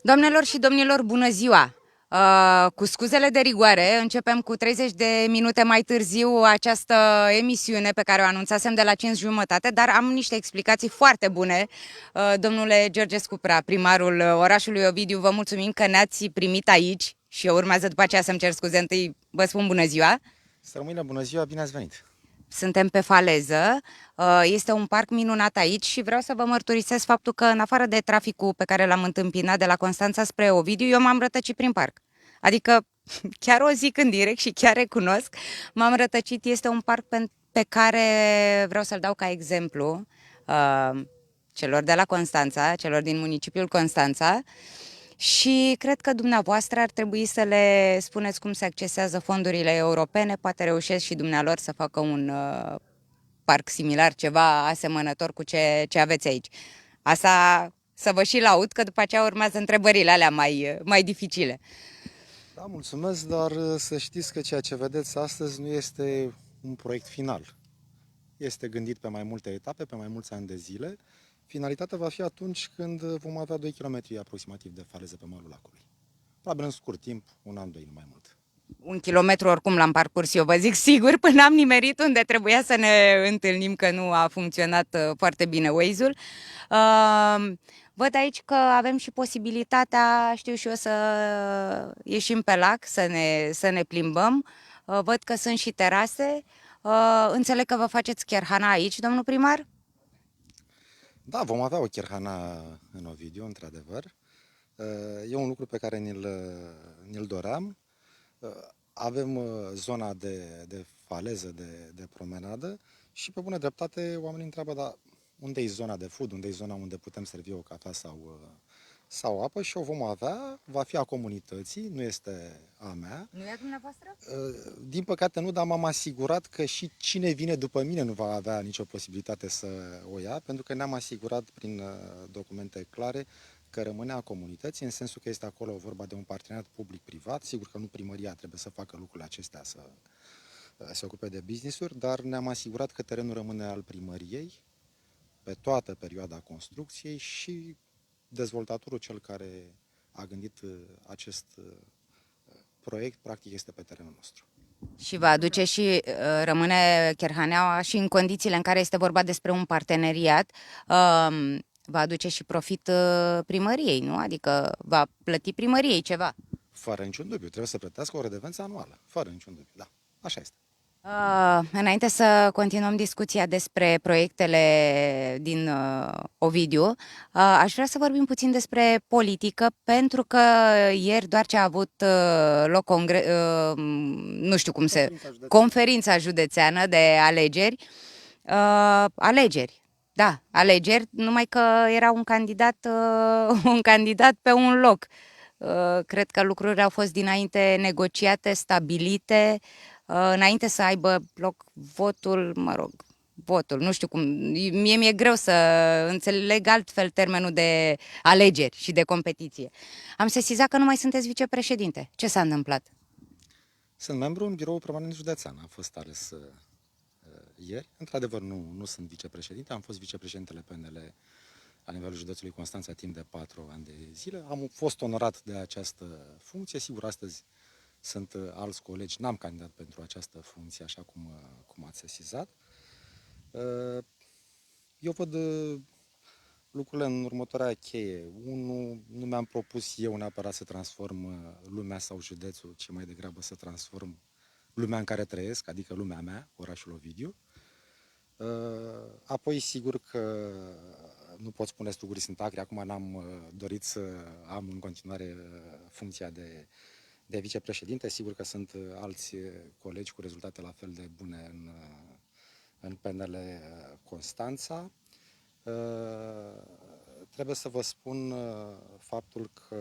Doamnelor și domnilor, bună ziua! Cu scuzele de rigoare, începem cu 30 de minute mai târziu această emisiune pe care o anunțasem de la 5:30, dar am niște explicații foarte bune. Domnule Georgescu Prea, primarul orașului Ovidiu, vă mulțumim că ne-ați primit aici și eu urmează după aceea să-mi cer scuze. Întâi vă spun bună ziua! Strămâine, bună ziua, bine ați venit! Suntem pe faleză, este un parc minunat aici și vreau să vă mărturisesc faptul că, în afară de traficul pe care l-am întâmpinat de la Constanța spre Ovidiu, eu m-am rătăcit prin parc. Adică, chiar o zic în direct și chiar recunosc, m-am rătăcit. Este un parc pe care vreau să-l dau ca exemplu celor de la Constanța, celor din municipiul Constanța. Și cred că dumneavoastră ar trebui să le spuneți cum se accesează fondurile europene, poate reușesc și dumnealor să facă un parc similar, ceva asemănător cu ce aveți aici. Asta să vă și laud, că după aceea urmează întrebările alea mai dificile. Da, mulțumesc, dar să știți că ceea ce vedeți astăzi nu este un proiect final. Este gândit pe mai multe etape, pe mai mulți ani de zile. Finalitatea va fi atunci când vom avea 2 km aproximativ de faleză pe malul lacului. Probabil în scurt timp, un an, doi, nu mai mult. 1 kilometru oricum l-am parcurs eu, vă zic sigur, până am nimerit unde trebuia să ne întâlnim, că nu a funcționat foarte bine Waze-ul. Văd aici că avem și posibilitatea, știu și eu, să ieșim pe lac, să ne plimbăm. Văd că sunt și terase. Înțeleg că vă faceți cherhana aici, domnul primar? Da, vom avea o cherhana în Ovidiu, într-adevăr. E un lucru pe care ni-l doream. Avem zona de faleză, de promenadă și pe bună dreptate oamenii întreabă, dar unde e zona de food, unde e zona unde putem servi o cafea sau apă și o vom avea, va fi a comunității, nu este a mea. Nu e a dumneavoastră? Din păcate nu, dar m-am asigurat că și cine vine după mine nu va avea nicio posibilitate să o ia, pentru că ne-am asigurat prin documente clare că rămâne a comunității, în sensul că este acolo vorba de un parteneriat public-privat. Sigur că nu primăria trebuie să facă lucrurile acestea, să se ocupe de business-uri, dar ne-am asigurat că terenul rămâne al primăriei pe toată perioada construcției și dezvoltatorul, cel care a gândit acest proiect, practic este pe terenul nostru. Și va aduce și rămâne Cherhaneaua și în condițiile în care este vorba despre un parteneriat, va aduce și profit primăriei, nu? Adică va plăti primăriei ceva. Fără niciun dubiu, trebuie să plătească o redevență anuală, fără niciun dubiu, da, așa este. Înainte să continuăm discuția despre proiectele din Ovidiu, aș vrea să vorbim puțin despre politică, pentru că ieri doar ce a avut loc nu știu cum se... conferința județeană de alegeri, alegeri. Da, alegeri, numai că era un candidat, un candidat pe un loc. Cred că lucrurile au fost dinainte negociate, stabilite, înainte să aibă loc votul, mă rog, votul, nu știu cum, mie mi-e greu să înțeleg altfel termenul de alegeri și de competiție. Am sesizat că nu mai sunteți vicepreședinte. Ce s-a întâmplat? Sunt membru în biroul permanent județean, am fost ales ieri. Într-adevăr, nu sunt vicepreședinte, am fost vicepreședintele PNL la nivelul județului Constanța timp de 4 ani de zile. Am fost onorat de această funcție. Sigur, astăzi sunt alți colegi, n-am candidat pentru această funcție, așa cum ați sesizat. Eu văd lucrurile în următoarea cheie. Unu, nu mi-am propus eu neapărat să transform lumea sau județul, ci mai degrabă să transform lumea în care trăiesc, adică lumea mea, orașul Ovidiu. Apoi, sigur că nu pot spune struguri sunt acri, acum n-am dorit să am în continuare funcția de vicepreședinte. Sigur că sunt alți colegi cu rezultate la fel de bune în PNL Constanța. Trebuie să vă spun faptul că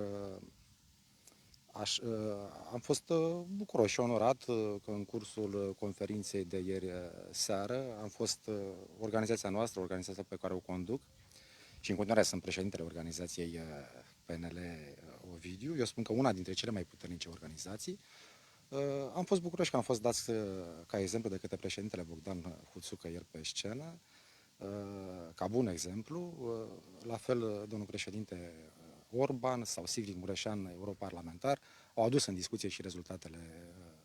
am fost bucuros și onorat că în cursul conferinței de ieri seară am fost organizația noastră, organizația pe care o conduc și în continuare sunt președintele organizației PNL Ovidiu. Eu spun că una dintre cele mai puternice organizații. Am fost bucuros că am fost dați ca exemplu de către președintele Bogdan Huțucă ieri pe scenă, ca bun exemplu. La fel, domnul președinte Orban sau Sigrid Mureșan, europarlamentar, au adus în discuție și rezultatele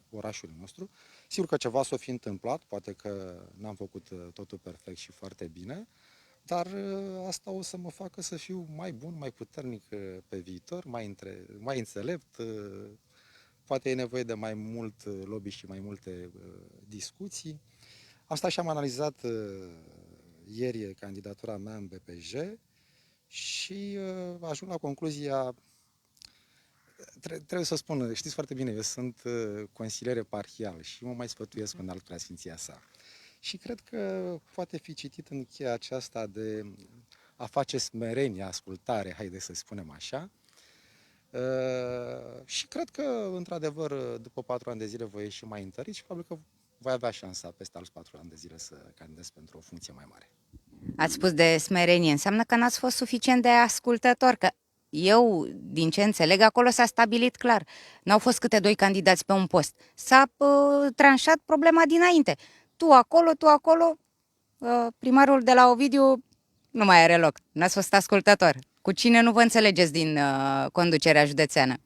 orașului nostru. Sigur că ceva s-o fi întâmplat, poate că n-am făcut totul perfect și foarte bine, dar asta o să mă facă să fiu mai bun, mai puternic pe viitor, mai înțelept. Poate e nevoie de mai mult lobby și mai multe discuții. Am stat și am analizat ieri candidatura mea în BPJ și ajung la concluzia, trebuie să spun, știți foarte bine, eu sunt consilier eparhial și mă mai sfătuiesc cu un alt preasfinția sa. Și cred că poate fi citit în cheia aceasta de a face smerenie, ascultare, haideți să spunem așa. Și cred că, într-adevăr, după 4 ani de zile voi ieși mai întărit și probabil că voi avea șansa peste alți 4 ani de zile să candidez pentru o funcție mai mare. Ați spus de smerenie, înseamnă că n-ați fost suficient de ascultător, că eu, din ce înțeleg, acolo s-a stabilit clar. N-au fost câte 2 candidați pe un post. S-a tranșat problema dinainte. Tu acolo, primarul de la Ovidiu nu mai are loc. N-ați fost ascultător. Cu cine nu vă înțelegeți din conducerea județeană?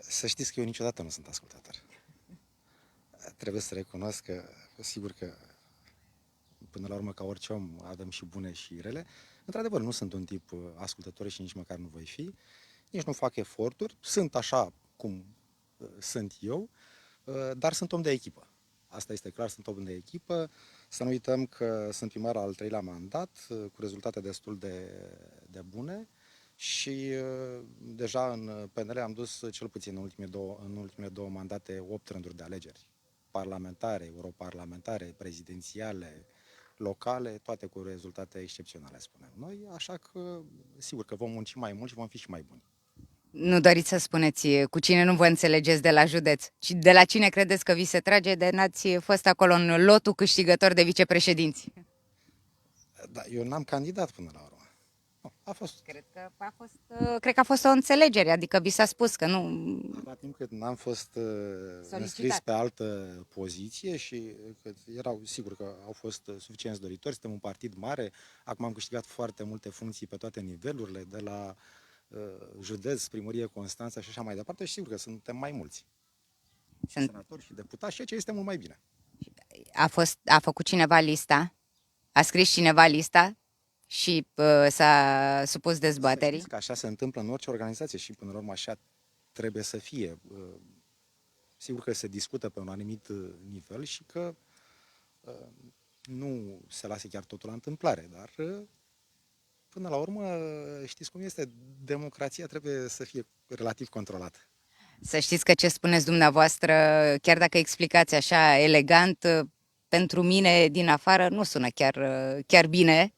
Să știți că eu niciodată nu sunt ascultător. Trebuie să recunosc că, sigur că, până la urmă, ca orice om, avem și bune și rele. Într-adevăr, nu sunt un tip ascultător și nici măcar nu voi fi. Nici nu fac eforturi. Sunt așa cum sunt eu, dar sunt om de echipă. Asta este clar, sunt om de echipă. Să nu uităm că sunt primar al 3-lea mandat, cu rezultate destul de bune și deja în PNL am dus cel puțin în ultimele două mandate 8 rânduri de alegeri. Parlamentare, europarlamentare, prezidențiale, locale, toate cu rezultate excepționale, spunem noi, așa că sigur că vom munci mai mult și vom fi și mai buni. Nu doriți să spuneți cu cine nu vă înțelegeți de la județ, ci de la cine credeți că vi se trage de n-ați fost acolo în lotul câștigător de vicepreședinți? Da, eu n-am candidat până la urmă. Nu, a fost. Cred că a fost o înțelegere, adică vi s-a spus că nu... La timp cât n-am fost înscris pe altă poziție și că erau, sigur că au fost suficienți doritori, suntem un partid mare, acum am câștigat foarte multe funcții pe toate nivelurile, de la județ, primărie Constanța și așa mai departe și sigur că suntem mai mulți. Senatori și deputați, ceea ce este mult mai bine. A făcut cineva lista? A scris cineva lista? Și s-a supus dezbaterii? Să știți că așa se întâmplă în orice organizație și până la urmă așa trebuie să fie. Sigur că se discută pe un anumit nivel și că nu se lasă chiar totul la întâmplare, dar până la urmă, știți cum este, democrația trebuie să fie relativ controlată. Să știți că ce spuneți dumneavoastră, chiar dacă explicați așa elegant, pentru mine din afară nu sună chiar bine.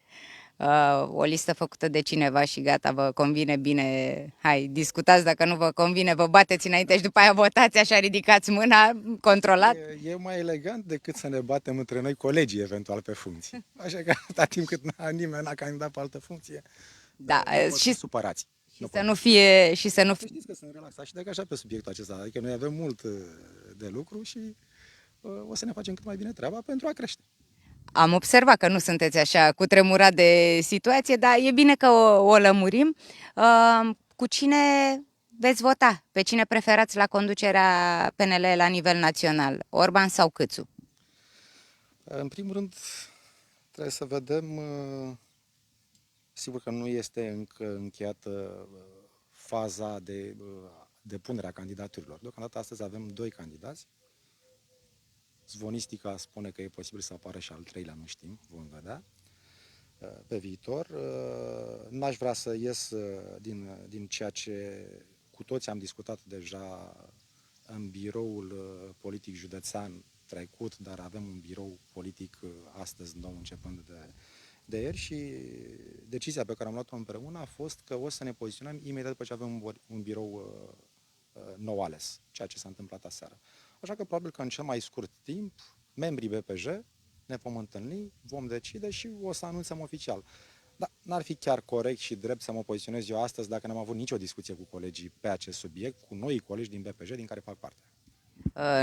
O listă făcută de cineva și gata, vă convine bine, hai, discutați, dacă nu vă convine, vă bateți înainte și după aia votați, așa ridicați mâna, controlat. E mai elegant decât să ne batem între noi colegii, eventual, pe funcții. Așa că, atâta timp cât nimeni n-a candidat pe altă funcție, da, și supărați. Și să nu fie... Să știți că sunt relaxat și de așa pe subiectul acesta, adică noi avem mult de lucru și o să ne facem cât mai bine treaba pentru a crește. Am observat că nu sunteți așa cutremurat de situație, dar e bine că o lămurim. Cu cine veți vota? Pe cine preferați la conducerea PNL la nivel național? Orban sau Câțu? În primul rând, trebuie să vedem, sigur că nu este încă încheiată faza de depunere a candidaturilor. Deocamdată astăzi avem 2 candidați. Zvonistica spune că e posibil să apară și al 3-lea, nu știm, vom vedea pe viitor. N-aș vrea să ies din ceea ce cu toți am discutat deja în biroul politic județean trecut, dar avem un birou politic astăzi nou începând de ieri și decizia pe care am luat-o împreună a fost că o să ne poziționăm imediat după ce avem un birou nou ales, ceea ce s-a întâmplat aseară. Așa că probabil că în cel mai scurt timp, membrii BPJ ne vom întâlni, vom decide și o să anunțăm oficial. Dar n-ar fi chiar corect și drept să mă poziționez eu astăzi dacă n-am avut nicio discuție cu colegii pe acest subiect, cu noi colegi din BPJ din care fac parte.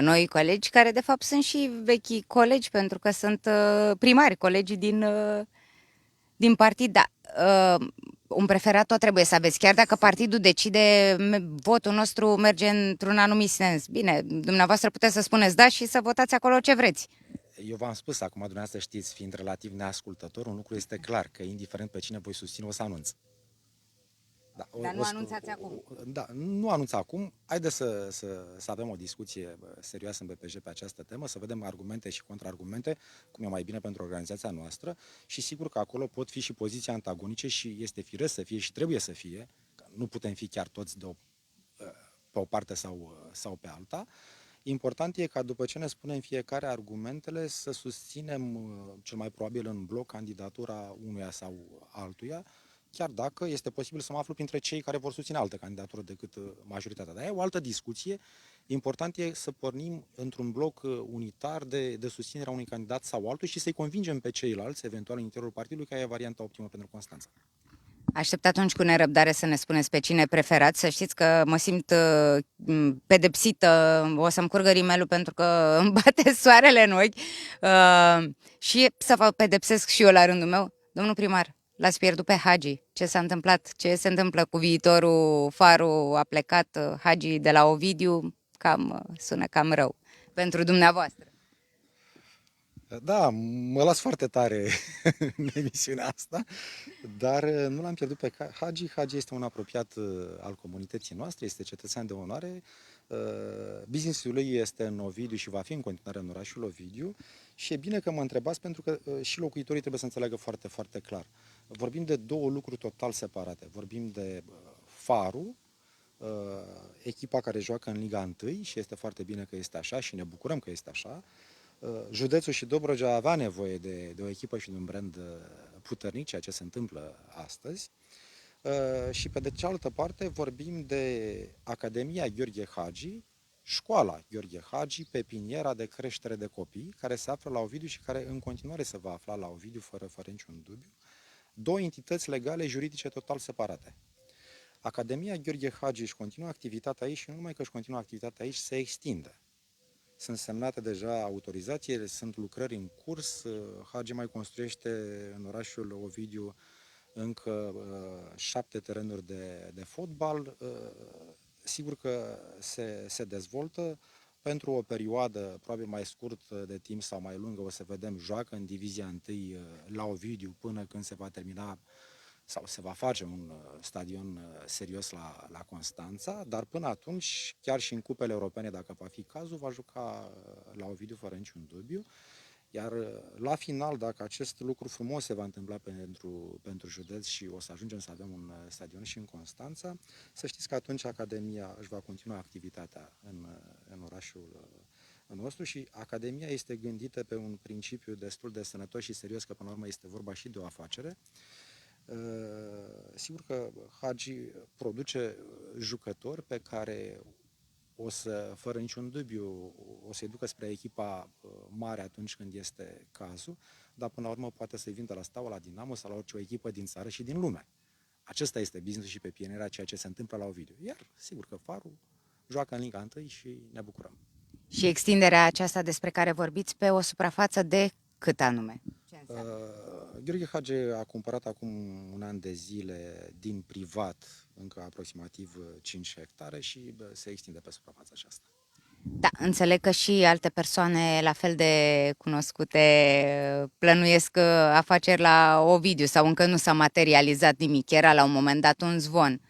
Noi colegi care de fapt sunt și vechi colegi pentru că sunt primari, colegii din partid, da. un preferat tot trebuie să aveți, chiar dacă partidul decide, votul nostru merge într-un anumit sens. Bine, dumneavoastră puteți să spuneți da și să votați acolo ce vreți. Eu v-am spus acum, dumneavoastră știți, fiind relativ neascultător, un lucru este clar, că indiferent pe cine voi susține, o să anunț. Da, Dar nu anunțați acum. Da, nu anunț acum. Haideți să avem o discuție serioasă în BPJ pe această temă, să vedem argumente și contraargumente, cum e mai bine pentru organizația noastră și sigur că acolo pot fi și poziții antagonice și este firesc să fie și trebuie să fie, că nu putem fi chiar toți pe o parte sau pe alta. Important e ca după ce ne spunem fiecare argumentele să susținem cel mai probabil în bloc candidatura unuia sau altuia, chiar dacă este posibil să mă aflu printre cei care vor susține altă candidatură decât majoritatea. Dar e o altă discuție. Important e să pornim într-un bloc unitar de susținerea unui candidat sau altul și să-i convingem pe ceilalți, eventual în interiorul partidului, că e varianta optimă pentru Constanța. Aștept atunci cu nerăbdare să ne spuneți pe cine preferați. Să știți că mă simt pedepsită, o să-mi curgă rimelul pentru că îmi bate soarele în ochi și să vă pedepsesc și eu la rândul meu. Domnul primar, l-ați pierdut pe Hagi. Ce s-a întâmplat? Ce se întâmplă cu viitorul? Farul a plecat, Hagi de la Ovidiu, sună cam rău pentru dumneavoastră. Da, mă las foarte tare în emisiunea asta, dar nu l-am pierdut pe Hagi. Hagi este un apropiat al comunității noastre, este cetățean de onoare. Businessul lui este în Ovidiu și va fi în continuare în orașul Ovidiu și e bine că mă întrebați pentru că și locuitorii trebuie să înțeleagă foarte, foarte clar. Vorbim de două lucruri total separate. Vorbim de Farul, echipa care joacă în Liga 1 și este foarte bine că este așa și ne bucurăm că este așa. Județul și Dobrogea avea nevoie de o echipă și de un brand puternic, ceea ce se întâmplă astăzi. Și pe de cealaltă parte vorbim de Academia Gheorghe Hagi, școala Gheorghe Hagi, pepiniera de creștere de copii, care se află la Ovidiu și care în continuare se va afla la Ovidiu fără niciun dubiu. Două entități legale, juridice total separate. Academia Gheorghe Hagi își continuă activitatea aici și nu numai că își continuă activitatea aici, se extinde. Sunt semnate deja autorizații, sunt lucrări în curs. Hagi mai construiește în orașul Ovidiu încă 7 terenuri de fotbal. Sigur că se dezvoltă pentru o perioadă probabil mai scurtă de timp sau mai lungă. O să vedem, joacă în divizia 1 la Ovidiu până când se va termina sau se va face un stadion serios la Constanța, dar până atunci, chiar și în cupele europene, dacă va fi cazul, va juca la Ovidiu fără niciun dubiu. Iar la final, dacă acest lucru frumos se va întâmpla pentru județ și o să ajungem să avem un stadion și în Constanța, să știți că atunci Academia își va continua activitatea în orașul nostru și Academia este gândită pe un principiu destul de sănătos și serios, că până la urmă este vorba și de o afacere. Sigur că Hagi produce jucători pe care o să, fără niciun dubiu, o să-i ducă spre echipa mare atunci când este cazul, dar până la urmă poate să-i vindă la Steaua, la Dinamo sau la orice o echipă din țară și din lume. Acesta este business și pe pienierea ceea ce se întâmplă la Ovidiu. Iar, sigur că Farul joacă în Liga 1 și ne bucurăm. Și extinderea aceasta despre care vorbiți pe o suprafață de cât anume? Gheorghe Hagi a cumpărat acum un an de zile din privat încă aproximativ 5 hectare și se extinde pe suprafața aceasta. Da, înțeleg că și alte persoane la fel de cunoscute plănuiesc afaceri la Ovidiu sau încă nu s-a materializat nimic. Era la un moment dat un zvon.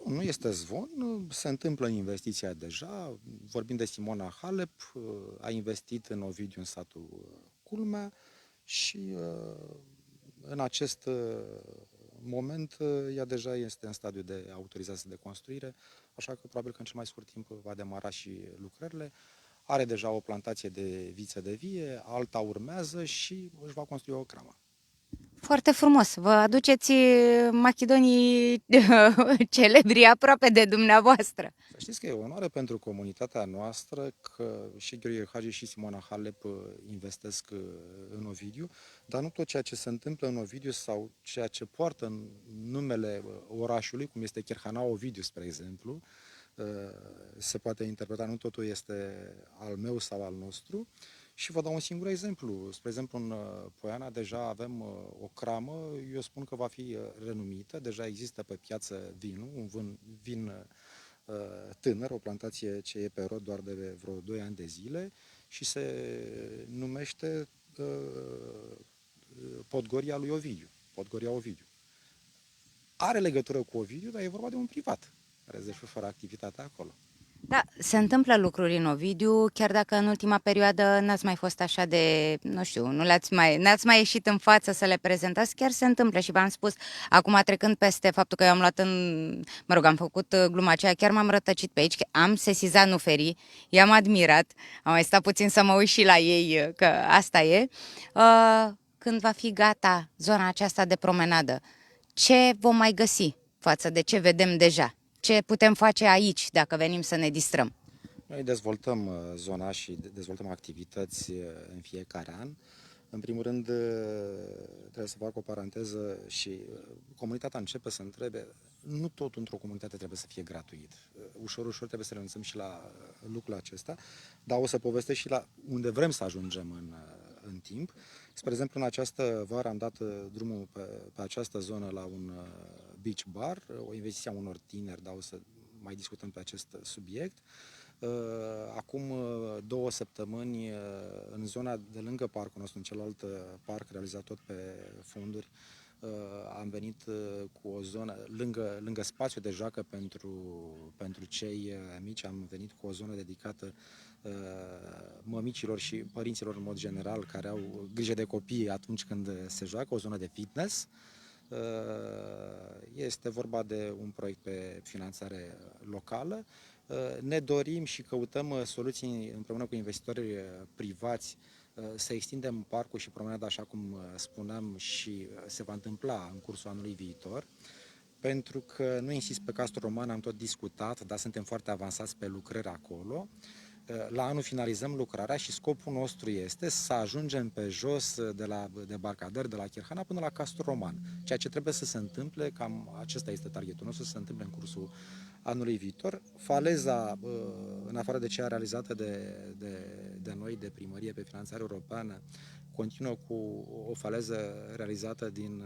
Nu este zvon, se întâmplă investiția deja. Vorbim de Simona Halep, a investit în Ovidiu în satul Culmea și în acest moment ea deja este în stadiu de autorizație de construire, așa că probabil că în cel mai scurt timp va demara și lucrările. Are deja o plantație de viță de vie, alta urmează și își va construi o cramă. Foarte frumos. Vă aduceți machedonii celebri aproape de dumneavoastră. Să știți că e o onoare pentru comunitatea noastră că și Gheorghe Hagi și Simona Halep investesc în Ovidiu, dar nu tot ceea ce se întâmplă în Ovidiu sau ceea ce poartă în numele orașului, cum este Cherhana Ovidiu, spre exemplu, se poate interpreta, nu totul este al meu sau al nostru Și vă dau un singur exemplu. Spre exemplu, în Poiana deja avem o cramă, eu spun că va fi renumită, deja există pe piață vinul, vin tânăr, o plantație ce e pe rod doar de vreo 2 ani de zile și se numește Podgoria lui Ovidiu, Podgoria Ovidiu. Are legătură cu Ovidiu, dar e vorba de un privat care își desfășoară activitatea acolo. Da, se întâmplă lucruri în Ovidiu, chiar dacă în ultima perioadă n-ați mai fost așa de, nu știu, n-ați mai ieșit în față să le prezentați, chiar se întâmplă și v-am spus, acum trecând peste faptul că eu am luat am făcut gluma aceea, chiar m-am rătăcit pe aici, că am sesizat nuferii, i-am admirat, am mai stat puțin să mă uit și la ei, că asta e. Când va fi gata zona aceasta de promenadă, ce vom mai găsi față de ce vedem deja? Ce putem face aici dacă venim să ne distrăm? Noi dezvoltăm zona și dezvoltăm activități în fiecare an. În primul rând, trebuie să fac o paranteză și comunitatea începe să întrebe, nu tot într-o comunitate trebuie să fie gratuit. Ușor, ușor trebuie să renunțăm și la lucrul acesta, dar o să povestesc și la unde vrem să ajungem în timp. Spre exemplu, în această vară am dat drumul pe această zonă la un beach bar, o investiție a unor tineri, dar o să mai discutăm pe acest subiect. Acum 2 săptămâni, în zona de lângă parcul nostru, în celălalt parc realizat tot pe fonduri, am venit cu o zonă, lângă spațiu de joacă pentru cei mici, am venit cu o zonă dedicată mămicilor și părinților în mod general, care au grijă de copii atunci când se joacă, o zonă de fitness. Este vorba de un proiect pe finanțare locală. Ne dorim și căutăm soluții împreună cu investitori privați să extindem parcul și promenada, așa cum spuneam, și se va întâmpla în cursul anului viitor. Pentru că nu insist pe Castru Roman, am tot discutat, dar suntem foarte avansați pe lucrări acolo. La anul finalizăm lucrarea și scopul nostru este să ajungem pe jos de la debarcadăr, de la Chirhana până la Castru Roman. Ceea ce trebuie să se întâmple, cam acesta este targetul nostru, să se întâmple în cursul anului viitor. Faleza, în afară de cea realizată de noi, de primărie pe finanțare europeană, continuă cu o faleză realizată din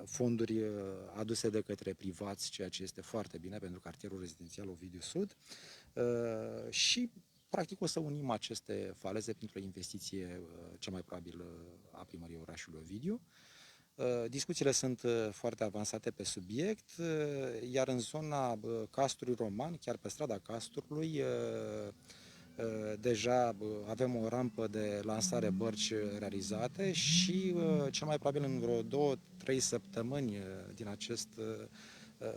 fonduri aduse de către privați, ceea ce este foarte bine pentru cartierul rezidențial Ovidiu Sud. Și practic o să unim aceste faleze printr-o investiție cea mai probabil a primăriei orașului Ovidiu. Discuțiile sunt foarte avansate pe subiect, iar în zona Castrului Roman, chiar pe strada Castrului, deja avem o rampă de lansare bărci realizate și cel mai probabil în vreo 2-3 săptămâni din acest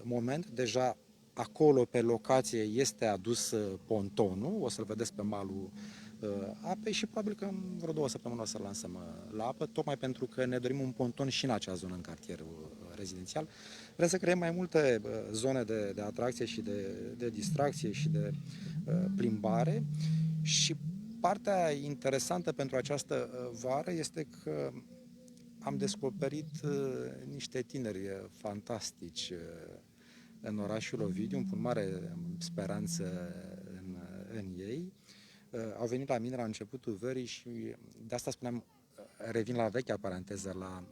moment, deja acolo pe locație este adus pontonul, o să-l vedeți pe malul apei și probabil că în vreo 2 săptămâni o să-l lansăm la apă, tocmai pentru că ne dorim un ponton și în acea zonă, în cartierul rezidențial. Vrem să creăm mai multe zone de atracție și de distracție și de plimbare și partea interesantă pentru această vară este că am descoperit niște tineri fantastici în orașul Ovidiu, îmi pun mare speranță în ei. Au venit la mine la începutul verii și de asta spuneam, revin la vechea paranteză, la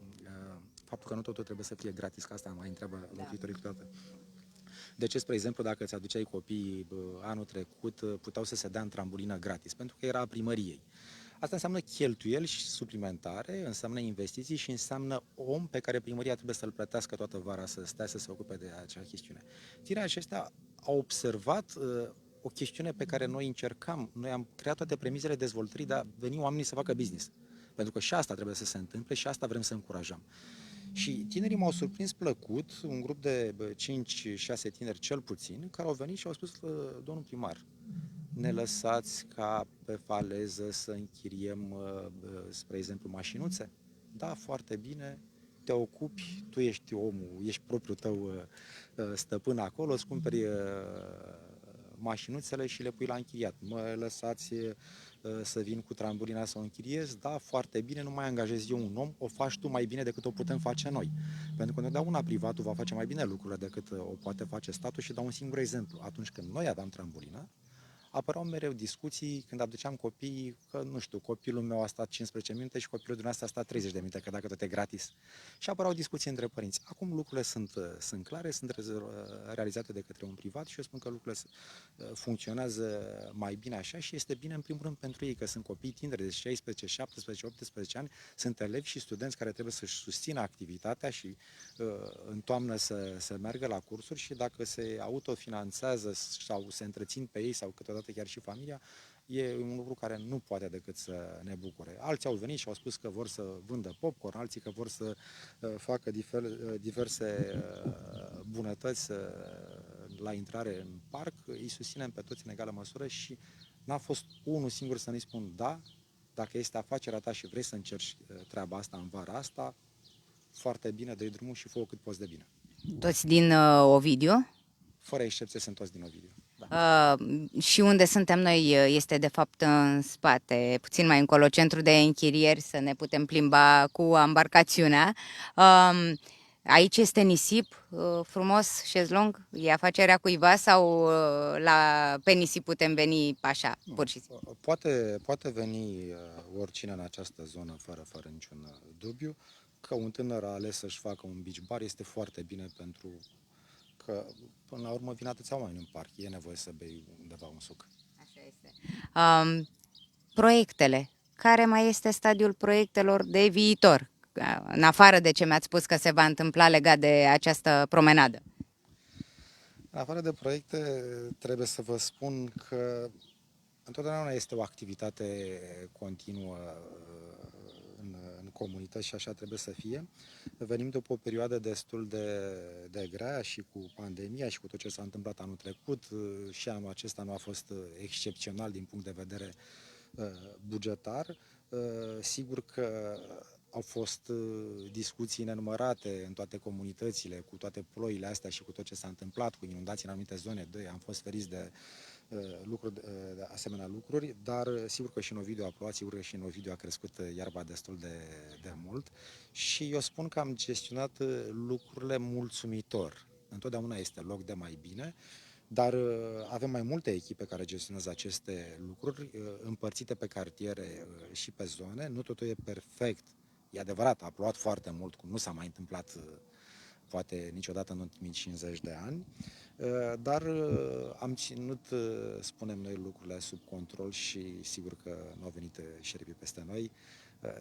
faptul că nu totul trebuie să fie gratis, că asta mai întreabă locuitorii câteodată. De ce, spre exemplu, dacă îți aduceai copiii anul trecut, puteau să se dea în trambulină gratis? Pentru că era a primăriei. Asta înseamnă cheltuieli suplimentare, înseamnă investiții și înseamnă om pe care primăria trebuie să-l plătească toată vara să stea să se ocupe de acea chestiune. Tinerii aceștia au observat o chestiune pe care noi încercam. Noi am creat toate premizele dezvoltării, dar venim oamenii să facă business. Pentru că și asta trebuie să se întâmple și asta vrem să încurajăm. Și tinerii m-au surprins plăcut, un grup de 5-6 tineri cel puțin, care au venit și au spus, domnul primar, ne lăsați ca pe faleză să închiriem, spre exemplu, mașinuțe? Da, foarte bine, te ocupi, tu ești omul, ești propriul tău stăpân acolo, îți cumperi mașinuțele și le pui la închiriat. Mă lăsați să vin cu tramburina să o închiriez? Da, foarte bine, nu mai angajez eu un om, o faci tu mai bine decât o putem face noi. Pentru că întotdeauna privatul va face mai bine lucrurile decât o poate face statul și dau un singur exemplu. Atunci când noi aveam trambulină, apăreau mereu discuții când aduceam copiii, că nu știu, copilul meu a stat 15 minute și copilul dumneavoastră a stat 30 de minute, că dacă tot e gratis. Și apăreau discuții între părinți. Acum lucrurile sunt clare, sunt realizate de către un privat și eu spun că lucrurile funcționează mai bine așa și este bine în primul rând pentru ei, că sunt copii tineri de 16, 17, 18 ani, sunt elevi și studenți care trebuie să-și susțină activitatea și în toamnă să meargă la cursuri și dacă se autofinanțează sau se întrețin pe ei sau câteodată chiar și familia, e un lucru care nu poate decât să ne bucure. Alții au venit și au spus că vor să vândă popcorn, alții că vor să facă diverse bunătăți la intrare în parc. Îi susținem pe toți în egală măsură și n-a fost unul singur să ne spun da, dacă este afacerea ta și vrei să încerci treaba asta în vara asta, foarte bine, dă-i drumul și fă-o cât poți de bine. Toți din Ovidiu? Fără excepție sunt toți din Ovidiu. Și unde suntem noi este de fapt în spate, puțin mai încolo, centru de închirieri, să ne putem plimba cu embarcațiunea. Aici este nisip frumos, șezlong, e afacerea cuiva sau pe nisip putem veni așa, pur și simplu? Poate veni oricine în această zonă fără niciun dubiu. Că un tânăr a ales să-și facă un beach bar este foarte bine pentru că până la urmă vin atâția oameni în parc, e nevoie să bei undeva un suc. Așa este. Proiectele. Care mai este stadiul proiectelor de viitor? În afară de ce mi-ați spus că se va întâmpla legat de această promenadă. În afară de proiecte, trebuie să vă spun că întotdeauna este o activitate continuă în comunități și așa trebuie să fie. Venim după o perioadă destul de grea și cu pandemia și cu tot ce s-a întâmplat anul trecut. Și anul acesta nu a fost excepțional din punct de vedere bugetar. Sigur că au fost discuții nenumărate în toate comunitățile, cu toate ploile astea și cu tot ce s-a întâmplat, cu inundații în anumite zone. Am fost feriți de de asemenea lucruri, dar sigur că și în Ovidiu a plouat, sigur că și în Ovidiu a crescut iarba destul de mult și eu spun că am gestionat lucrurile mulțumitor. Întotdeauna este loc de mai bine, dar avem mai multe echipe care gestionează aceste lucruri, împărțite pe cartiere și pe zone. Nu totul e perfect. E adevărat, a plouat foarte mult, cum nu s-a mai întâmplat poate niciodată în ultimii 50 de ani, dar am ținut, spunem noi, lucrurile sub control și sigur că nu au venit șerpii peste noi,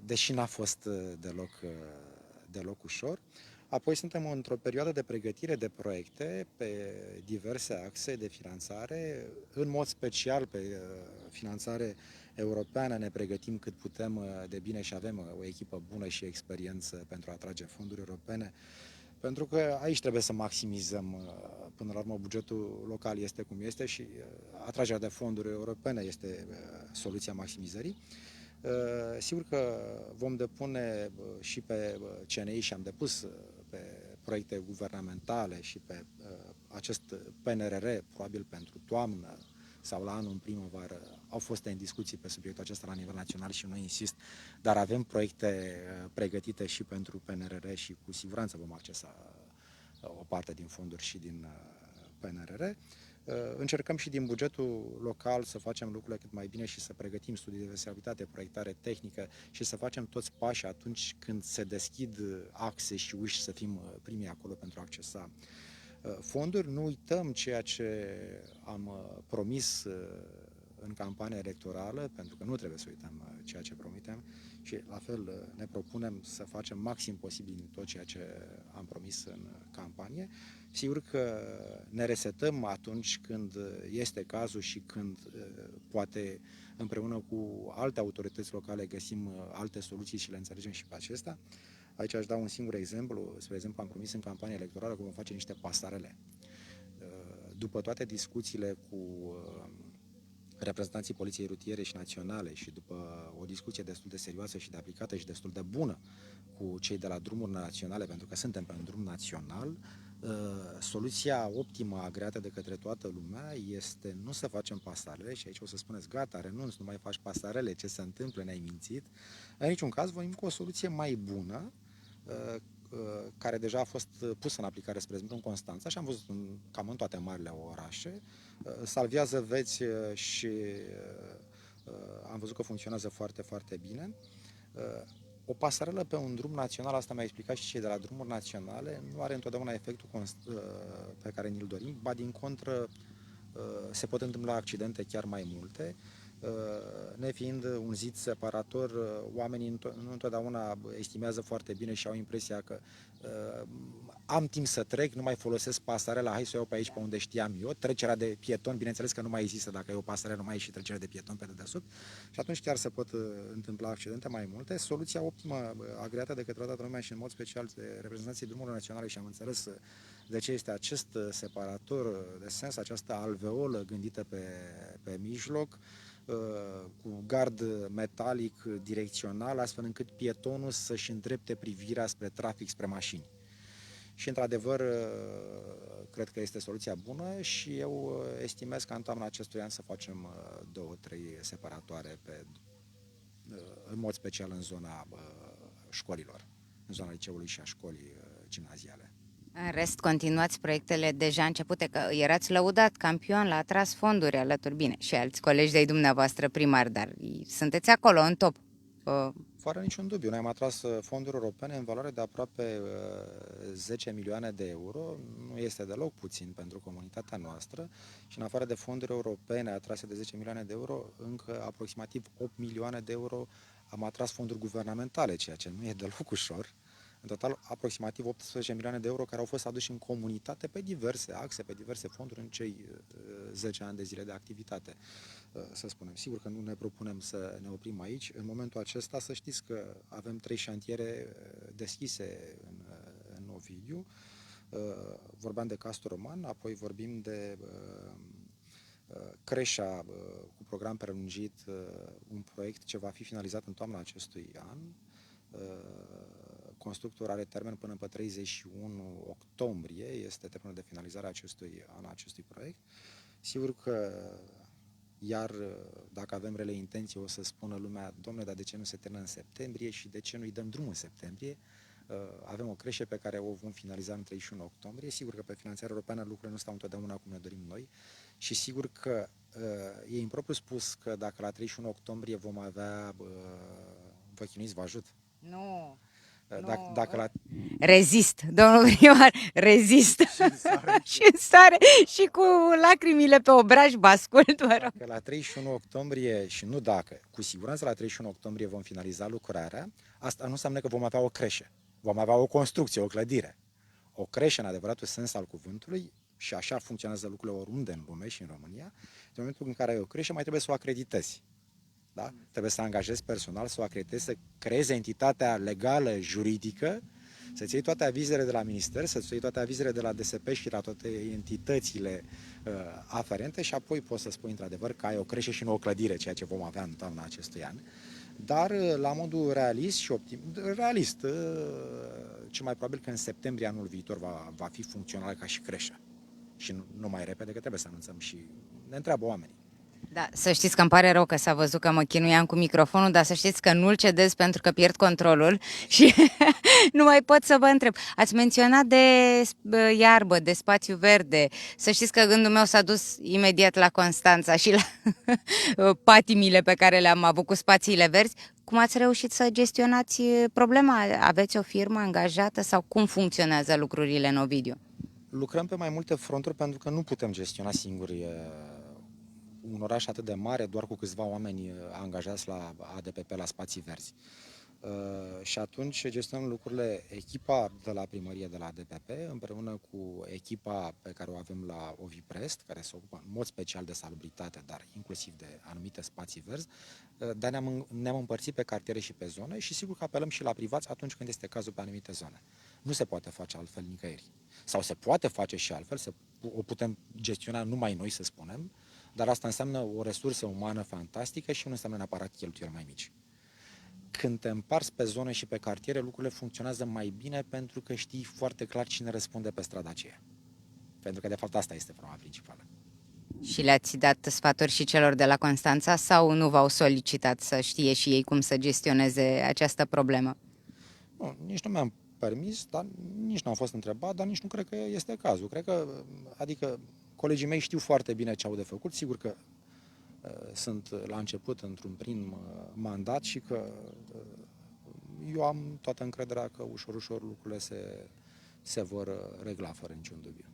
deși n-a fost deloc ușor. Apoi suntem într-o perioadă de pregătire de proiecte pe diverse axe de finanțare, în mod special pe finanțare europeană ne pregătim cât putem de bine și avem o echipă bună și experiență pentru a atrage fonduri europene, pentru că aici trebuie să maximizăm, până la urmă bugetul local este cum este și atragerea de fonduri europene este soluția maximizării. Sigur că vom depune și pe CNI și am depus pe proiecte guvernamentale și pe acest PNRR, probabil pentru toamnă sau la anul în primăvară, au fost în discuții pe subiectul acesta la nivel național și noi insist, dar avem proiecte pregătite și pentru PNRR și cu siguranță vom accesa o parte din fonduri și din PNRR. Încercăm și din bugetul local să facem lucrurile cât mai bine și să pregătim studii de viabilitate, proiectare tehnică și să facem toți pașii atunci când se deschid axe și uși să fim primii acolo pentru a accesa fonduri. Nu uităm ceea ce am promis în campania electorală, pentru că nu trebuie să uităm ceea ce promitem și la fel ne propunem să facem maxim posibil din tot ceea ce am promis în campanie. Sigur că ne resetăm atunci când este cazul și când poate împreună cu alte autorități locale găsim alte soluții și le înțelegem și pe acestea. Aici aș da un singur exemplu. Spre exemplu, am promis în campania electorală că vom face niște pasarele. După toate discuțiile cu reprezentanții Poliției Rutiere și Naționale și după o discuție destul de serioasă și de aplicată și destul de bună cu cei de la drumuri naționale, pentru că suntem pe un drum național, soluția optimă agreată de către toată lumea este nu să facem pasarele și aici o să spuneți gata, renunț, nu mai faci pasarele, ce se întâmplă, ne-ai mințit. În niciun caz, venim cu o soluție mai bună, care deja a fost pusă în aplicare, spre exemplu, în Constanța și am văzut cam în toate marile orașe. Salvează veți și am văzut că funcționează foarte, foarte bine. O pasarelă pe un drum național, asta mi-a explicat și cei de la drumuri naționale, nu are întotdeauna efectul pe care ni-l dorim, ba din contră se pot întâmpla accidente chiar mai multe. Nefiind un zid separator, oamenii nu întotdeauna estimează foarte bine și au impresia că am timp să trec, nu mai folosesc pasarela, hai să o iau pe aici pe unde știam eu. Trecerea de pieton, bineînțeles că nu mai există dacă e o pasarelă, nu mai e și trecerea de pieton pe dedesubt și atunci chiar se pot întâmpla accidente mai multe. Soluția optimă agreată de către toată lumea și în mod special de reprezentanții drumurilor naționale și am înțeles de ce este acest separator de sens, această alveolă gândită pe mijloc, cu gard metalic direcțional, astfel încât pietonul să-și îndrepte privirea spre trafic, spre mașini. Și, într-adevăr, cred că este soluția bună și eu estimez că în toamna acestui an să facem 2-3 separatoare, în mod special în zona școlilor, în zona liceului și a școlii gimnaziale. În rest, continuați proiectele deja începute, că erați lăudat campion, l-a atras fonduri alături, bine, și alți colegi de-ai dumneavoastră primari, dar sunteți acolo, în top. Fără niciun dubiu, noi am atras fonduri europene în valoare de aproape 10 milioane de euro, nu este deloc puțin pentru comunitatea noastră și în afară de fonduri europene atrase de 10 milioane de euro, încă aproximativ 8 milioane de euro am atras fonduri guvernamentale, ceea ce nu e deloc ușor. În total, aproximativ 18 milioane de euro care au fost aduși în comunitate pe diverse axe, pe diverse fonduri în cei 10 ani de zile de activitate, să spunem. Sigur că nu ne propunem să ne oprim aici. În momentul acesta, să știți că avem 3 șantiere deschise în Ovidiu. Vorbeam de Castor Roman, apoi vorbim de creșa cu program prelungit, un proiect ce va fi finalizat în toamna acestui an. Constructorul are termen până pe 31 octombrie, este termenul de finalizare a acestui proiect. Sigur că, iar dacă avem rele intenții, o să spună lumea, domnule, dar de ce nu se termină în septembrie și de ce nu-i dăm drumul în septembrie? Avem o creșe pe care o vom finaliza în 31 octombrie. Sigur că pe finanțare europeană lucrurile nu stau întotdeauna cum ne dorim noi și sigur că e impropriu spus că dacă la 31 octombrie vom avea, vă chinuiți, vă ajut? Nu. Rezist, domnul primar, rezist. Și în stare și cu lacrimile pe obraj, vă ascult, vă rog. Dacă la 31 octombrie, și nu dacă, cu siguranță la 31 octombrie vom finaliza lucrarea, asta nu înseamnă că vom avea o creșă, vom avea o construcție, o clădire. O creșă în adevăratul sens al cuvântului, și așa funcționează lucrurile oriunde în lume și în România, în momentul în care ai o creșă mai trebuie să o acreditezi. Da? Trebuie să angajezi personal, să o acreditezi, să creeze entitatea legală, juridică, să-ți iei toate avizele de la minister, să-ți iei toate avizele de la DSP și la toate entitățile aferente și apoi poți să spui într-adevăr că ai o creșă și nu o clădire, ceea ce vom avea în toamna acestui an. Dar la modul realist și realist, cel mai probabil că în septembrie anul viitor va fi funcțională ca și creșă. Și nu mai repede, că trebuie să anunțăm și ne întreabă oamenii. Da, să știți că îmi pare rău că s-a văzut că mă chinuiam cu microfonul, dar să știți că nu-l cedez pentru că pierd controlul și nu mai pot să vă întreb. Ați menționat de iarbă, de spațiu verde. Să știți că gândul meu s-a dus imediat la Constanța și la patimile pe care le-am avut cu spațiile verzi. Cum ați reușit să gestionați problema? Aveți o firmă angajată sau cum funcționează lucrurile în Ovidiu? Lucrăm pe mai multe fronturi pentru că nu putem gestiona singuri un oraș atât de mare, doar cu câțiva oameni angajați la ADPP, la spații verzi. Și atunci gestionăm lucrurile, echipa de la primărie, de la ADPP, împreună cu echipa pe care o avem la Oviprest, care se ocupă în mod special de salubritate, dar inclusiv de anumite spații verzi, dar ne-am împărțit pe cartiere și pe zone și sigur că apelăm și la privați atunci când este cazul pe anumite zone. Nu se poate face altfel nicăieri. Sau se poate face și altfel, o putem gestiona numai noi, să spunem, dar asta înseamnă o resursă umană fantastică și nu înseamnă neapărat cheltuieli mai mici. Când te împarți pe zone și pe cartiere, lucrurile funcționează mai bine pentru că știi foarte clar cine răspunde pe strada aceea. Pentru că, de fapt, asta este problema principală. Și le-ați dat sfaturi și celor de la Constanța sau nu v-au solicitat să știe și ei cum să gestioneze această problemă? Nu, nici nu mi-am permis, dar nici n-am fost întrebat, dar nici nu cred că este cazul. Cred că, adică, colegii mei știu foarte bine ce au de făcut. Sigur că sunt la început într-un prim mandat și că eu am toată încrederea că ușor, ușor lucrurile se vor regla fără niciun dubiu.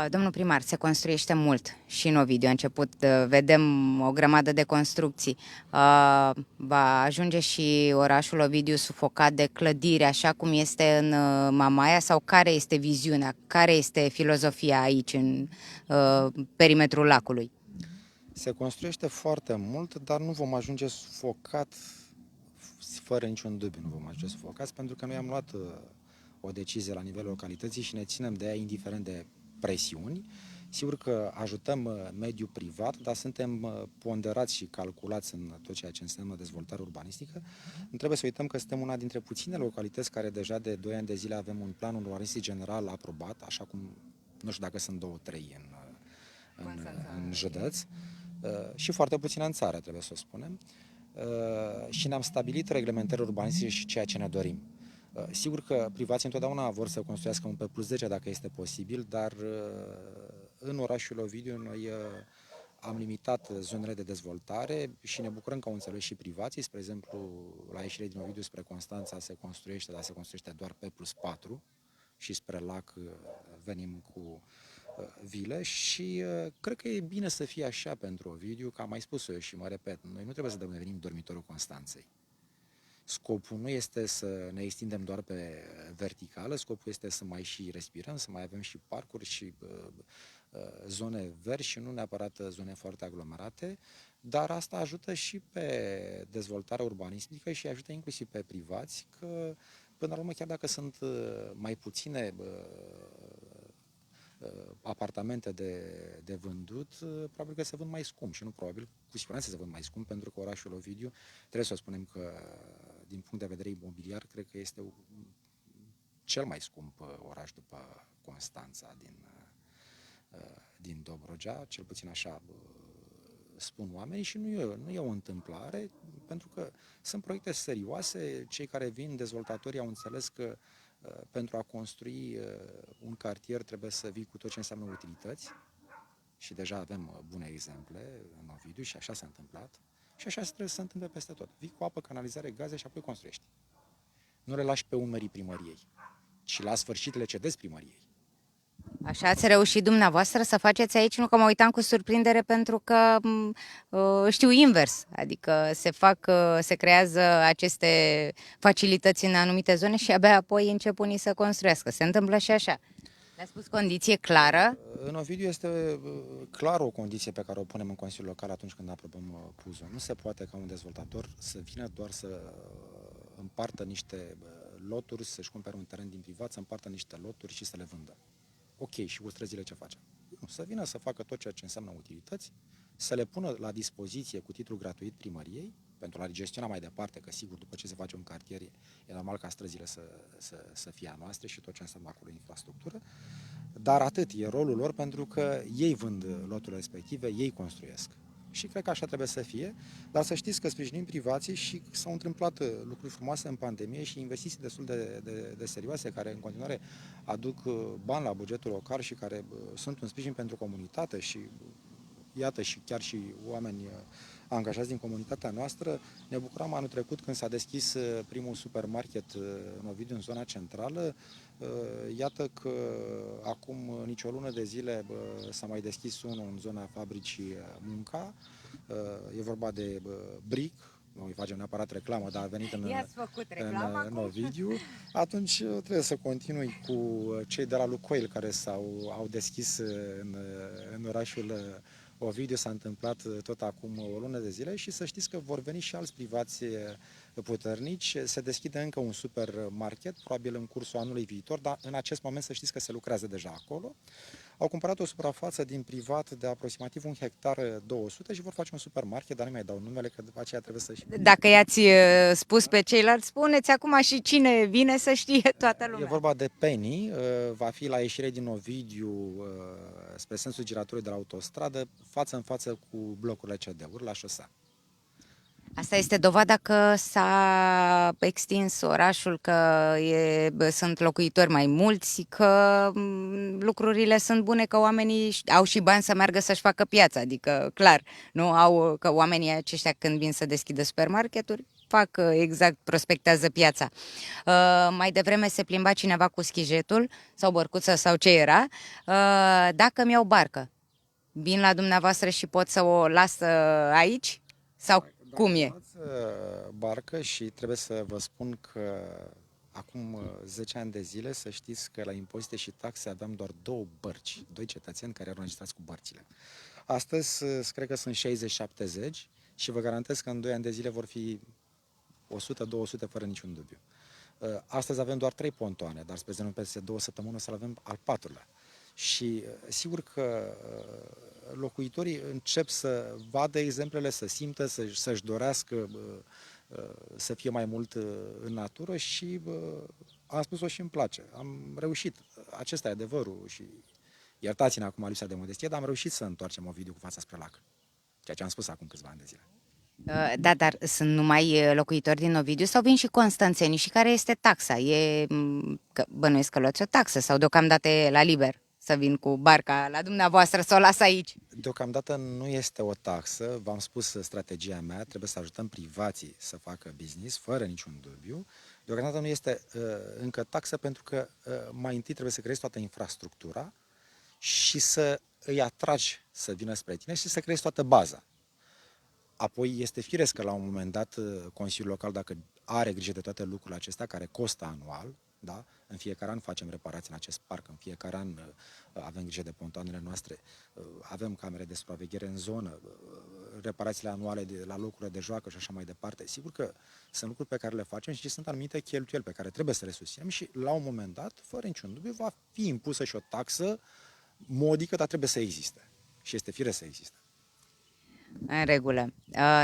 Domnul primar, se construiește mult și în Ovidiu. A început, vedem o grămadă de construcții. Va ajunge și orașul Ovidiu sufocat de clădiri, așa cum este în Mamaia, sau care este viziunea, care este filozofia aici, în perimetrul lacului? Se construiește foarte mult, dar nu vom ajunge sufocat, fără niciun dubiu nu vom ajunge sufocați, pentru că noi am luat o decizie la nivelul localității și ne ținem de ea indiferent de presiuni. Sigur că ajutăm mediul privat, dar suntem ponderați și calculați în tot ceea ce înseamnă dezvoltare urbanistică. Nu trebuie să uităm că suntem una dintre puținele localități care deja de 2 ani de zile avem un plan urbanistic general aprobat, așa cum, nu știu dacă sunt 2-3 în județ, și foarte puține în țară, trebuie să o spunem. Și ne-am stabilit reglementări urbanistice și ceea ce ne dorim. Sigur că privații întotdeauna vor să construiască un P+10 dacă este posibil, dar în orașul Ovidiu noi am limitat zonele de dezvoltare și ne bucurăm că au înțeles și privații. Spre exemplu, la ieșire din Ovidiu spre Constanța se construiește, dar se construiește doar P+4 și spre lac venim cu vile și cred că e bine să fie așa pentru Ovidiu, că am mai spus-o eu și mă repet, noi nu trebuie să devenim dormitorul Constanței. Scopul nu este să ne extindem doar pe verticală, scopul este să mai și respirăm, să mai avem și parcuri și zone verzi și nu neapărat zone foarte aglomerate, dar asta ajută și pe dezvoltarea urbanistică și ajută inclusiv pe privați, că până la urmă, chiar dacă sunt mai puține apartamente de vândut, probabil că se vând mai scump și nu probabil, cu siguranță se vând mai scump, pentru că orașul Ovidiu, trebuie să o spunem că din punct de vedere imobiliar, cred că este cel mai scump oraș după Constanța din Dobrogea, cel puțin așa spun oamenii și nu e o întâmplare, pentru că sunt proiecte serioase, cei care vin, dezvoltatorii au înțeles că pentru a construi un cartier trebuie să vii cu tot ce înseamnă utilități și deja avem bune exemple în Ovidiu și așa s-a întâmplat și așa trebuie să se întâmple peste tot. Vii cu apă, canalizare, gaze și apoi construiești. Nu le lași pe umerii primăriei, ci la sfârșit le cedezi primăriei. Așa ați reușit dumneavoastră să faceți aici? Nu că mă uitam cu surprindere, pentru că știu invers, adică se creează aceste facilități în anumite zone și abia apoi încep unii să construiască. Se întâmplă și așa. Le-ați spus condiție clară? În Ovidiu este clar o condiție pe care o punem în Consiliul Local atunci când aprobăm PUZ-ul. Nu se poate ca un dezvoltator să vină doar să împartă niște loturi, să-și cumpere un teren din privat, să împartă niște loturi și să le vândă. Ok, și cu străzile ce face? Nu, să vină să facă tot ceea ce înseamnă utilități, să le pună la dispoziție cu titlu gratuit primăriei, pentru a gestiona mai departe, că sigur, după ce se face un cartier, e normal ca străzile să fie a noastre și tot ce înseamnă acolo infrastructură, dar atât, e rolul lor, pentru că ei vând loturile respective, ei construiesc. Și cred că așa trebuie să fie, dar să știți că sprijinim privații și s-au întâmplat lucruri frumoase în pandemie și investiții destul de serioase, care în continuare aduc bani la bugetul local și care sunt un sprijin pentru comunitate și iată și chiar și oameni angajați din comunitatea noastră. Ne bucuram anul trecut când s-a deschis primul supermarket în Ovidiu, în zona centrală. Iată că acum nici o lună de zile s-a mai deschis unul în zona fabricii Munca. E vorba de Bric, nu îi facem neapărat reclamă, dar a venit în Ovidiu. Atunci trebuie să continui cu cei de la Lucoil care au deschis în orașul Ovidiu, s-a întâmplat tot acum o lună de zile și să știți că vor veni și alți privați puternici. Se deschide încă un supermarket, probabil în cursul anului viitor, dar în acest moment să știți că se lucrează deja acolo. Au cumpărat o suprafață din privat de aproximativ 1,2 hectare și vor face un supermarket, dar nu mai dau numele, că după aceea trebuie să... Dacă i-ați spus pe ceilalți, spuneți acum și cine vine să știe toată lumea. E vorba de Penny, va fi la ieșire din Ovidiu spre sensul giratoriu de la autostradă, față în față cu blocurile CD-uri la șosea. Asta este dovada că s-a extins orașul, că sunt locuitori mai mulți, că lucrurile sunt bune, că oamenii au și bani să meargă să-și facă piața. Adică, clar, nu au, că oamenii aceștia când vin să deschidă supermarketuri, fac exact, prospectează piața. Mai devreme se plimba cineva cu schijetul sau bărcuță sau ce era. Dacă mi-au barcă, vin la dumneavoastră și pot să o las aici? Sau cum Dacă e? luați barcă și trebuie să vă spun că acum 10 ani de zile, să știți că la impozite și taxe aveam doar două bărci, doi cetățeni care erau înregistrați cu bărțile. Astăzi, cred că sunt 60-70 și vă garantez că în 2 ani de zile vor fi 100-200 fără niciun dubiu. Astăzi avem doar 3 pontoane, dar spre exemplu peste 2 săptămâni o să avem al patrulea. Și sigur că locuitorii încep să vadă exemplele, să simtă, să-și dorească să fie mai mult în natură și am spus-o și îmi place. Am reușit, acesta e adevărul și iertați-ne acum lipsa de modestie, dar am reușit să întoarcem Ovidiu cu fața spre lac. Ceea ce am spus acum câțiva ani de zile. Da, dar sunt numai locuitori din Ovidiu sau vin și constanțenii? Și care este taxa? Că bănuiesc că luați o taxă sau deocamdată e la liber să vin cu barca la dumneavoastră să o las aici? Deocamdată nu este o taxă, v-am spus strategia mea, trebuie să ajutăm privații să facă business, fără niciun dubiu. Deocamdată nu este încă taxă pentru că mai întâi trebuie să creezi toată infrastructura și să îi atragi să vină spre tine și să creezi toată baza. Apoi este firesc că la un moment dat Consiliul Local, dacă are grijă de toate lucrurile acestea, care costă anual, da? În fiecare an facem reparații în acest parc, în fiecare an avem grijă de pontoanele noastre, avem camere de supraveghere în zonă, reparațiile anuale la locurile de joacă și așa mai departe. Sigur că sunt lucruri pe care le facem și sunt anumite cheltuieli pe care trebuie să le susținem și la un moment dat, fără niciun dubiu, va fi impusă și o taxă modică, dar trebuie să existe. Și este firesc să existe. În regulă.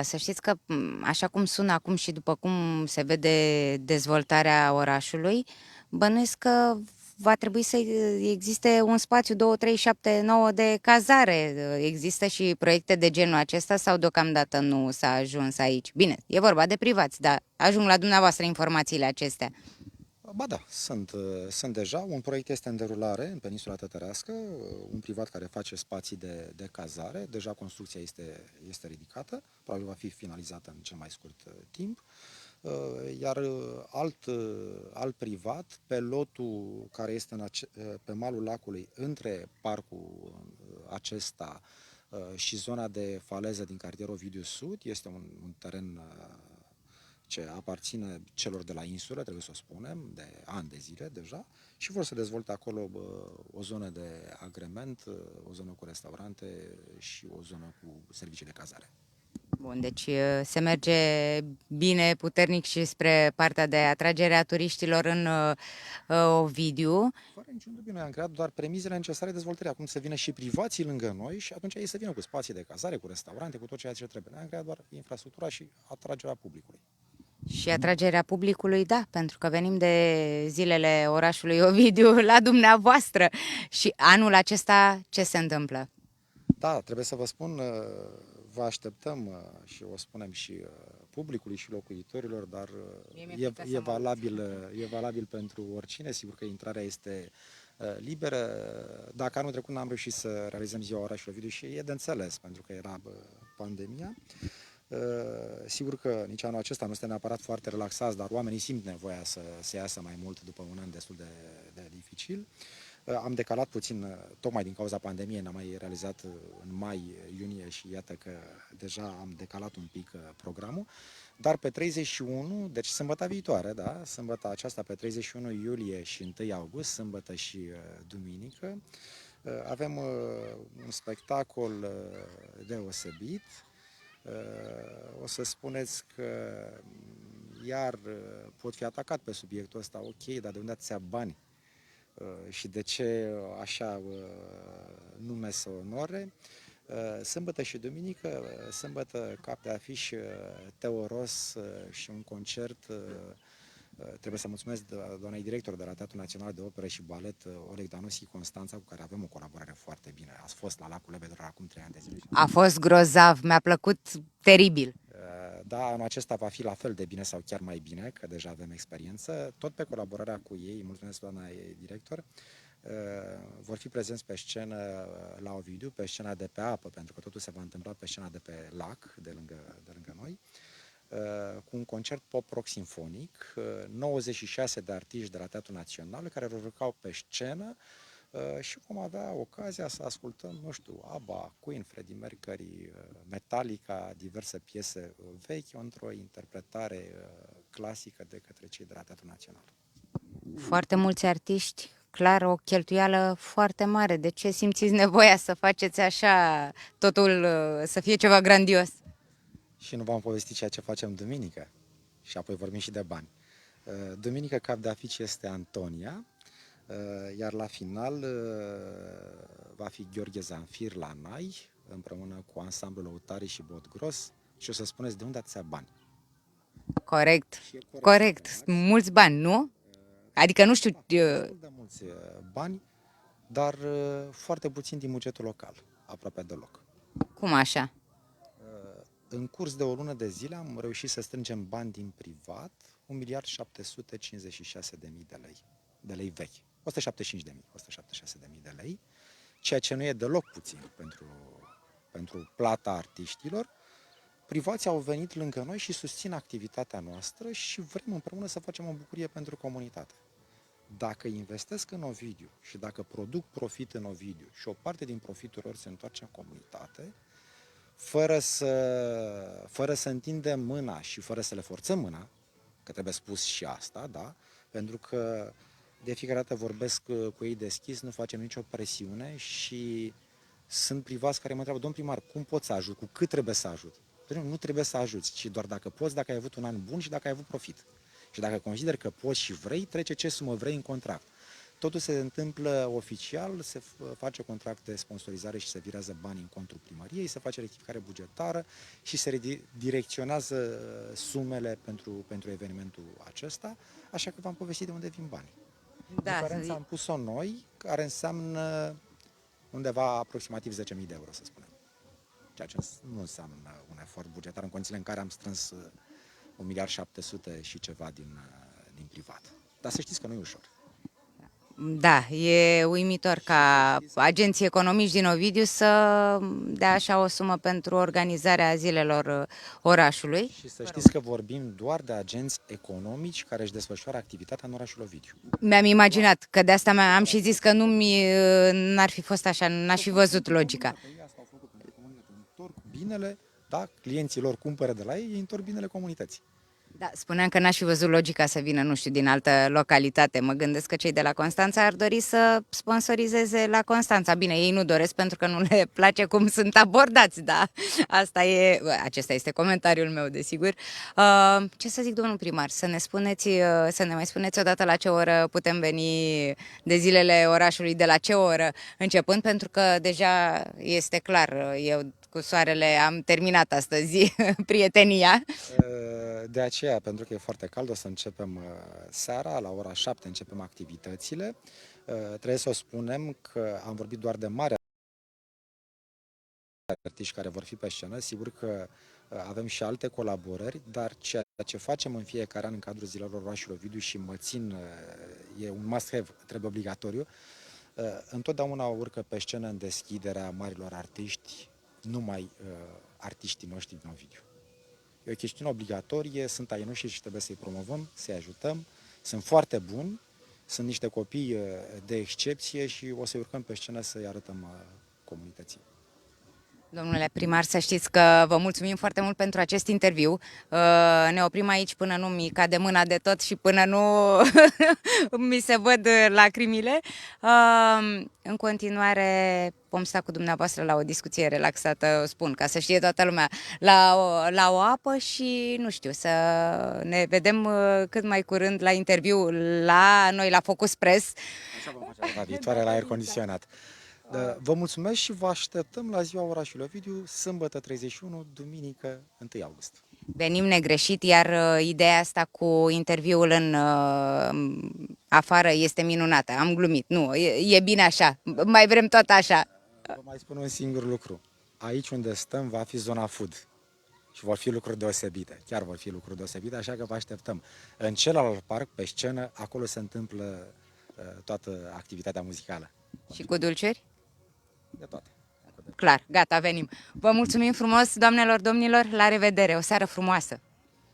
Să știți că, așa cum sună acum și după cum se vede dezvoltarea orașului, bănuiesc că va trebui să existe un spațiu 2, 3, 7, 9 de cazare. Există și proiecte de genul acesta sau deocamdată nu s-a ajuns aici? Bine, e vorba de privați, dar ajung la dumneavoastră informațiile acestea. Ba da, sunt deja. Un proiect este în derulare în peninsula Tătărească, un privat care face spații de cazare. Deja construcția este ridicată, probabil va fi finalizată în cel mai scurt timp. Iar alt privat, pe lotul care este pe malul lacului, între parcul acesta și zona de faleză din cartierul Ovidiu Sud, este un teren ce aparține celor de la insulă, trebuie să o spunem, de ani de zile deja, și vor să dezvolte acolo o zonă de agrement, o zonă cu restaurante și o zonă cu servicii de cazare. Bun, deci se merge bine, puternic și spre partea de atragere a turiștilor în Ovidiu. Fără niciun dubiu, noi am creat doar premizele necesare dezvoltării. Acum să vină și privații lângă noi și atunci ei să vină cu spații de cazare, cu restaurante, cu tot ceea ce trebuie. Noi am creat doar infrastructura și atragerea publicului. Și atragerea publicului, da, pentru că venim de zilele orașului Ovidiu la dumneavoastră. Și anul acesta ce se întâmplă? Da, trebuie să vă spun, vă așteptăm și o spunem și publicului și locuitorilor, dar e valabil pentru oricine. Sigur că intrarea este liberă. Dacă anul trecut n-am reușit să realizăm ziua orașului Ovidiu și e de înțeles, pentru că era pandemia. Sigur că nici anul acesta nu suntem neapărat foarte relaxați, dar oamenii simt nevoia să iasă mai mult după un an destul de dificil. Am decalat puțin, tocmai din cauza pandemiei, n-am mai realizat în mai, iunie și iată că deja am decalat un pic programul. Dar pe 31, deci sâmbătă viitoare, da, sâmbătă aceasta pe 31 iulie și 1 august, sâmbătă și duminică, avem un spectacol deosebit. O să spuneți că iar pot fi atacat pe subiectul ăsta, ok, dar de unde ați bani? Și de ce așa nume să onore? Sâmbătă și duminică, sâmbătă cap de afiș Teo Ros și un concert. Trebuie să mulțumesc doamnei director de la Teatrul Național de Operă și Balet, Oleg Danusi Constanța, cu care avem o colaborare foarte bine. Ați fost la Lacul Lebedor acum 3 ani de zile. A fost grozav, mi-a plăcut teribil. Da, anul acesta va fi la fel de bine sau chiar mai bine, că deja avem experiență, tot pe colaborarea cu ei, mulțumesc doamna director, vor fi prezenți pe scenă la Ovidiu, pe scena de pe apă, pentru că totul se va întâmpla pe scena de pe lac, de lângă noi, cu un concert pop-rock sinfonic, 96 de artiști de la Teatrul Național care vor urca pe scenă și vom avea ocazia să ascultăm, nu știu, ABBA, Queen, Freddie Mercury, Metallica, diverse piese vechi, într-o interpretare clasică de către cei de la Teatrul Național. Foarte mulți artiști, clar o cheltuială foarte mare. De ce simțiți nevoia să faceți așa totul să fie ceva grandios? Și nu v-am povestit ceea ce facem duminică și apoi vorbim și de bani. Duminică cap de afiș este Antonia, iar la final va fi Gheorghe Zanfir la Nai, împreună cu ansamblul Lăutari și Bodgros și o să spuneți de unde atâția bani. Corect, Și e corect. spuneați. Sunt mulți bani, nu? Adică nu știu, Destul de mulți bani, dar foarte puțin din bugetul local, aproape deloc. cum așa? În curs de o lună de zile am reușit să strângem bani din privat, 1.756.000 de lei vechi. 176.000 de lei, ceea ce nu e deloc puțin pentru plata artiștilor. Privații au venit lângă noi și susțin activitatea noastră și vrem împreună să facem o bucurie pentru comunitate. Dacă investesc în Ovidiu și dacă produc profit în Ovidiu și o parte din profitul lor se întoarce în comunitate, fără să întindem mâna și fără să le forțăm mâna, că trebuie spus și asta, da? Pentru că de fiecare dată vorbesc cu ei deschis, nu facem nicio presiune și sunt privați care mă întreabă, domn primar, cum pot să ajut, cu cât trebuie să ajut? Nu trebuie să ajuți, ci doar dacă poți, dacă ai avut un an bun și dacă ai avut profit. Și dacă consideri că poți și vrei, trece ce sumă vrei în contract. Totul se întâmplă oficial, se face contract de sponsorizare și se virează bani în contul primăriei, se face rectificare bugetară și se direcționează sumele pentru evenimentul acesta, așa că v-am povestit de unde vin banii. Da, Diferența am pus-o noi, care înseamnă undeva aproximativ 10.000 de euro, să spunem. Ceea ce nu înseamnă un efort bugetar în condițiile în care am strâns 1.700.000 și ceva din privat. Dar să știți că nu e ușor. da, e uimitor ca agenții economici din Ovidiu să dea așa o sumă pentru organizarea zilelor orașului. Și să știți că vorbim doar de agenți economici care își desfășoară activitatea în orașul Ovidiu. Mi-am imaginat că de asta am și zis că n-ar fi fost așa, n-aș fi văzut logica. Ei asta au făcut pentru comunitate. Întorc binele, da, clienții lor cumpără de la ei, ei întorc binele comunității. Da, spuneam că n-aș fi văzut logica să vină, nu știu, din altă localitate. Mă gândesc că cei de la Constanța ar dori să sponsorizeze la Constanța. Bine, ei nu doresc pentru că nu le place cum sunt abordați, da. Acesta este comentariul meu, desigur. Ce să zic, domnul primar, să ne mai spuneți odată la ce oră putem veni de zilele orașului, de la ce oră începând, pentru că deja este clar, eu cu soarele am terminat astăzi prietenia. De aceea, pentru că e foarte cald, o să începem seara, la ora 7 începem activitățile. Trebuie să o spunem că am vorbit doar de mari artiști care vor fi pe scenă. Sigur că avem și alte colaborări, dar ceea ce facem în fiecare an în cadrul zilelor orașului Ovidiu și mă țin, e un must-have, trebuie obligatoriu, întotdeauna urcă pe scenă în deschiderea marilor artiști, numai artiștii noștri din Ovidiu. E o chestiune obligatorie, sunt ai noștri și trebuie să-i promovăm, să-i ajutăm. Sunt foarte buni, sunt niște copii de excepție și o să-i urcăm pe scenă să-i arătăm comunității. Domnule primar, să știți că vă mulțumim foarte mult pentru acest interviu. Ne oprim aici până nu mi cade mâna de tot și până nu mi se văd lacrimile. În continuare vom sta cu dumneavoastră la o discuție relaxată, spun, ca să știe toată lumea, la o apă și, nu știu, să ne vedem cât mai curând la interviu la noi, la Focus Press. Așa vom face la viitoare, la aer condiționat. Vă mulțumesc și vă așteptăm la ziua orașului Ovidiu, sâmbătă 31, duminică 1 august. Venim negreșit, iar ideea asta cu interviul în afară este minunată. Am glumit. Nu, e bine așa. Mai vrem tot așa. Vă mai spun un singur lucru. Aici unde stăm va fi zona food. și vor fi lucruri deosebite, chiar vor fi lucruri deosebite, așa că vă așteptăm. În celălalt parc, pe scenă, acolo se întâmplă toată activitatea muzicală. Și cu dulciuri? De toate. Clar, gata, venim. Vă mulțumim frumos, doamnelor, domnilor, la revedere, o seară frumoasă!